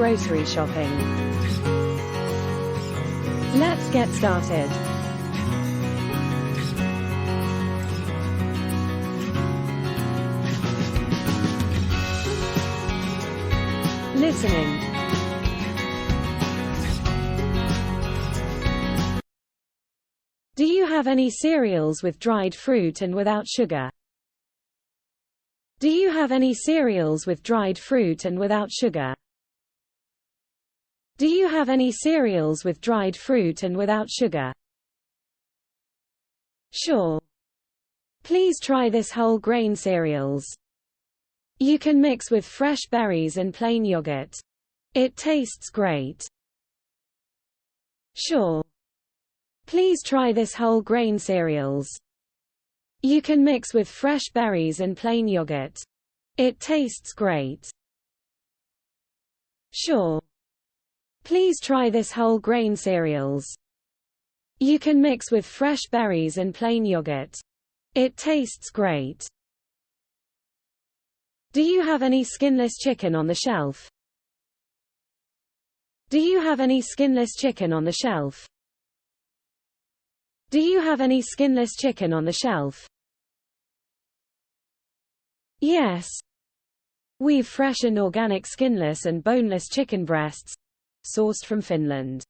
grocery shopping. Let's get started. Listening. Do you have any cereals with dried fruit and without sugar? Do you have any cereals with dried fruit and without sugar? Do you have any cereals with dried fruit and without sugar? Sure. Please try this whole grain cereals. You can mix with fresh berries and plain yogurt. It tastes great. Sure. Please try this whole grain cereals. You can mix with fresh berries and plain yogurt. It tastes great. Sure. Please try this whole grain cereals. You can mix with fresh berries and plain yogurt. It tastes great. Do you have any skinless chicken on the shelf? Do you have any skinless chicken on the shelf? Do you have any skinless chicken on the shelf? Yes. We've fresh and organic skinless and boneless chicken breasts, sourced from Finland.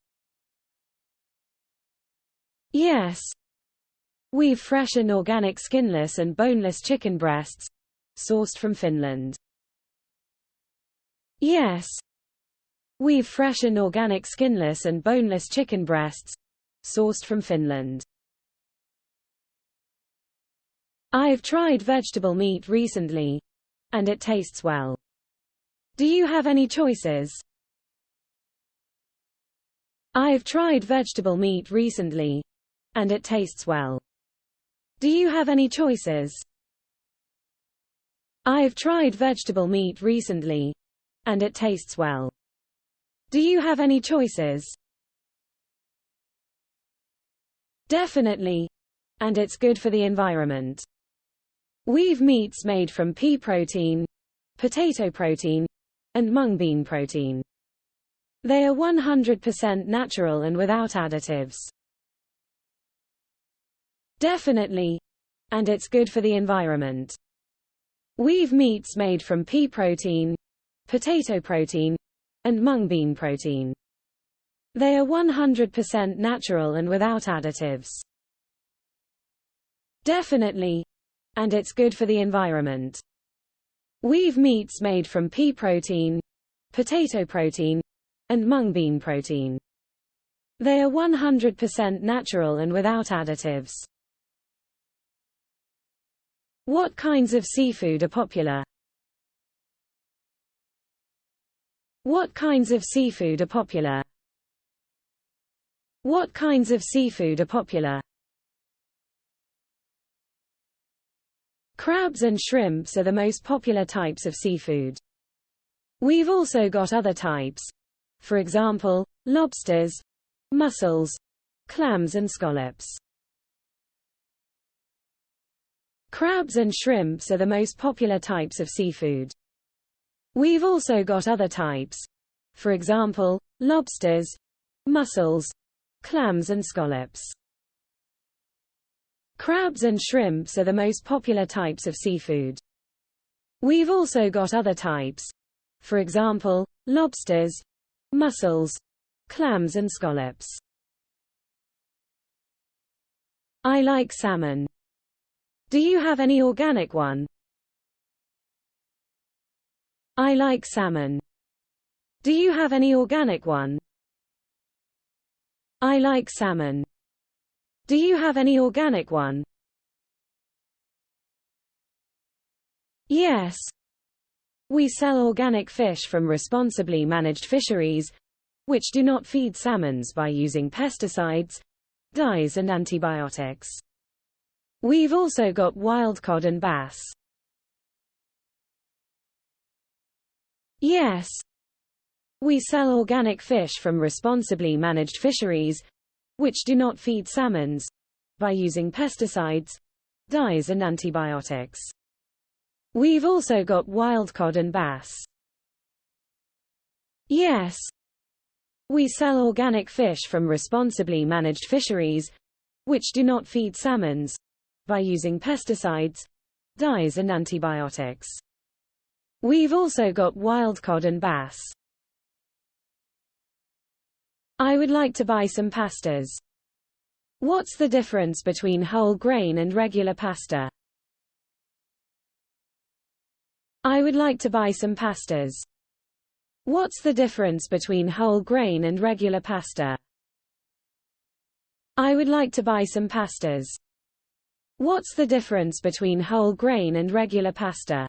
Yes. We've fresh and organic skinless and boneless chicken breasts, sourced from Finland. Yes. We've fresh and organic skinless and boneless chicken breasts, sourced from Finland. I've tried vegetable meat recently, and it tastes well. Do you have any choices? I've tried vegetable meat recently, and it tastes well. Do you have any choices? I've tried vegetable meat recently, and it tastes well. Do you have any choices? Definitely, and it's good for the environment. We've meats made from pea protein, potato protein, and mung bean protein. They are 100% natural and without additives. Definitely, and it's good for the environment. We've meats made from pea protein, potato protein, and mung bean protein. They are 100% natural and without additives. Definitely, and it's good for the environment. We've meats made from pea protein, potato protein, and mung bean protein. They are 100% natural and without additives. What kinds of seafood are popular? What kinds of seafood are popular? What kinds of seafood are popular? Crabs and shrimps are the most popular types of seafood. We've also got other types. For example, lobsters, mussels, clams and scallops. Crabs and shrimps are the most popular types of seafood. We've also got other types. For example, lobsters, mussels, clams and scallops. Crabs and shrimps are the most popular types of seafood. We've also got other types. For example, lobsters, mussels, clams and scallops. I like salmon. Do you have any organic one? I like salmon. Do you have any organic one? I like salmon. Do you have any organic one? Yes. We sell organic fish from responsibly managed fisheries, which do not feed salmons by using pesticides, dyes and antibiotics. We've also got wild cod and bass. Yes. We sell organic fish from responsibly managed fisheries, which do not feed salmons, by using pesticides, dyes and antibiotics. We've also got wild cod and bass. Yes. We sell organic fish from responsibly managed fisheries, which do not feed salmons, by using pesticides, dyes and antibiotics. We've also got wild cod and bass. I would like to buy some pastas. What's the difference between whole grain and regular pasta? I would like to buy some pastas. What's the difference between whole grain and regular pasta? I would like to buy some pastas. What's the difference between whole grain and regular pasta?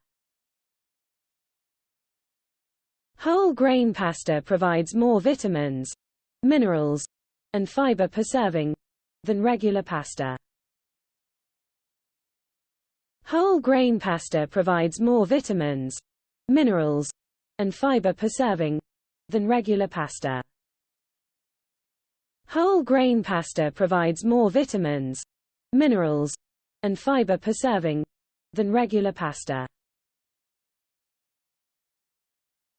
Whole grain pasta provides more vitamins, minerals, and fiber per serving than regular pasta. Whole grain pasta provides more vitamins, minerals, and fiber per serving than regular pasta. Whole grain pasta provides more vitamins, minerals, and fiber per serving than regular pasta.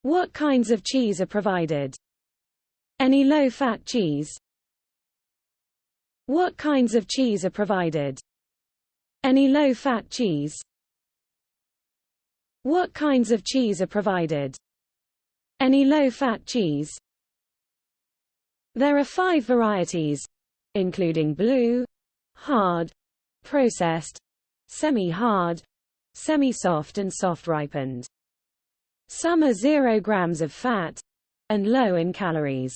What kinds of cheese are provided? Any low-fat cheese? What kinds of cheese are provided? Any low-fat cheese? What kinds of cheese are provided? Any low-fat cheese? There are 5 varieties, including blue, hard, processed, semi-hard, semi-soft and soft-ripened. Some are 0 grams of fat and low in calories.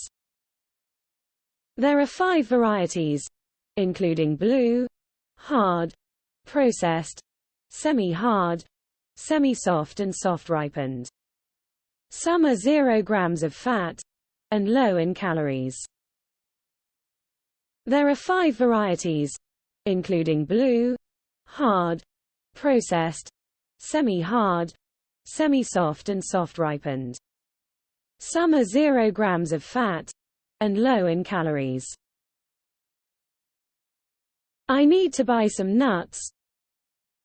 There are 5 varieties, including blue, hard, processed, semi-hard, semi-soft and soft-ripened. Some are 0 grams of fat and low in calories. There are 5 varieties, including blue, hard, processed, semi-hard, semi-soft and soft-ripened. Some are 0 grams of fat and low in calories. I need to buy some nuts,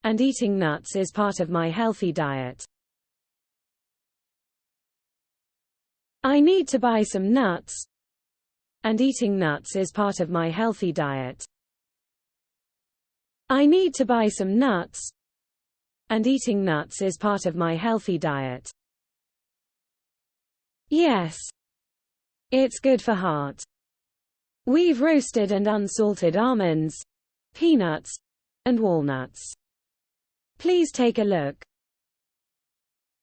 and eating nuts is part of my healthy diet. I need to buy some nuts, and eating nuts is part of my healthy diet. I need to buy some nuts, and eating nuts is part of my healthy diet. Yes. It's good for heart. We've roasted and unsalted almonds, peanuts, and walnuts. Please take a look.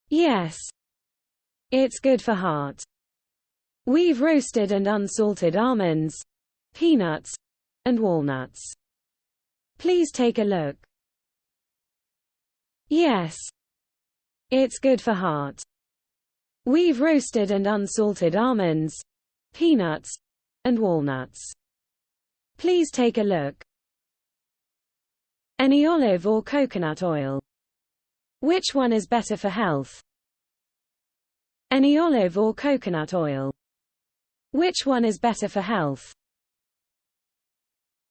Yes. It's good for heart. We've roasted and unsalted almonds, peanuts, and walnuts. Please take a look. Yes. It's good for heart. We've roasted and unsalted almonds, peanuts, and walnuts. Please take a look. Any olive or coconut oil? Which one is better for health? Any olive or coconut oil? Which one is better for health?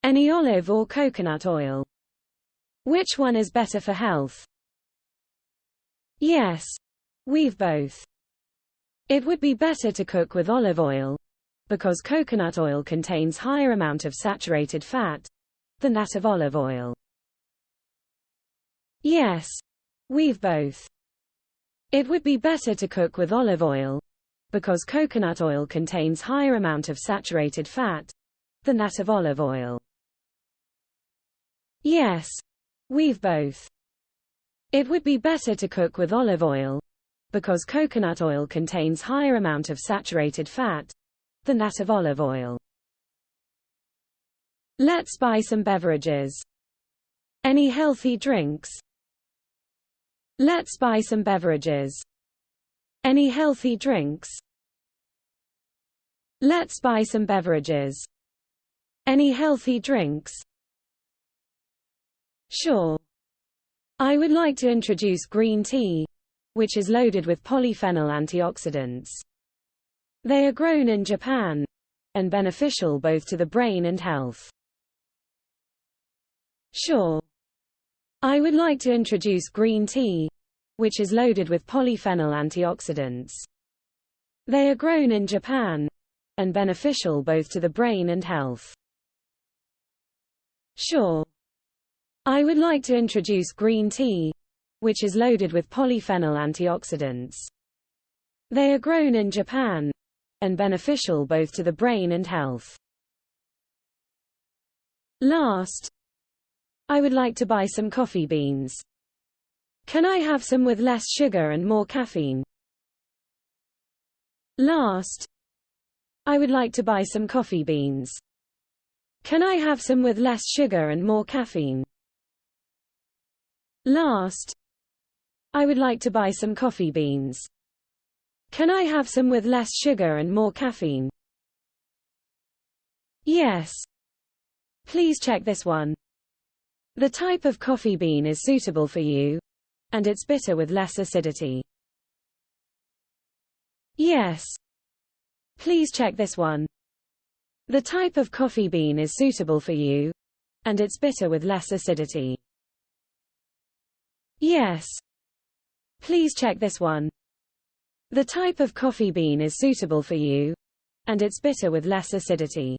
Any olive or coconut oil? Which one is better for health? Yes. We've both. It would be better to cook with olive oil, because coconut oil contains higher amount of saturated fat than that of olive oil. Yes. We've both. It would be better to cook with olive oil, because coconut oil contains higher amount of saturated fat than that of olive oil. Yes. We've both. It would be better to cook with olive oil, because coconut oil contains higher amount of saturated fat than that of olive oil. Let's buy some beverages. Any healthy drinks? Let's buy some beverages. Any healthy drinks? Let's buy some beverages. Any healthy drinks? Sure. I would like to introduce green tea, which is loaded with polyphenol antioxidants. They are grown in Japan and beneficial both to the brain and health. Sure. I would like to introduce green tea, which is loaded with polyphenol antioxidants. They are grown in Japan and beneficial both to the brain and health. Sure. I would like to introduce green tea, which is loaded with polyphenol antioxidants. They are grown in Japan and beneficial both to the brain and health. Last, I would like to buy some coffee beans. Can I have some with less sugar and more caffeine? Last, I would like to buy some coffee beans. Can I have some with less sugar and more caffeine? Last, I would like to buy some coffee beans. Can I have some with less sugar and more caffeine? Yes. Please check this one. The type of coffee bean is suitable for you, and it's bitter with less acidity. Yes. Please check this one. The type of coffee bean is suitable for you, and it's bitter with less acidity. Yes. Please check this one. The type of coffee bean is suitable for you, and it's bitter with less acidity.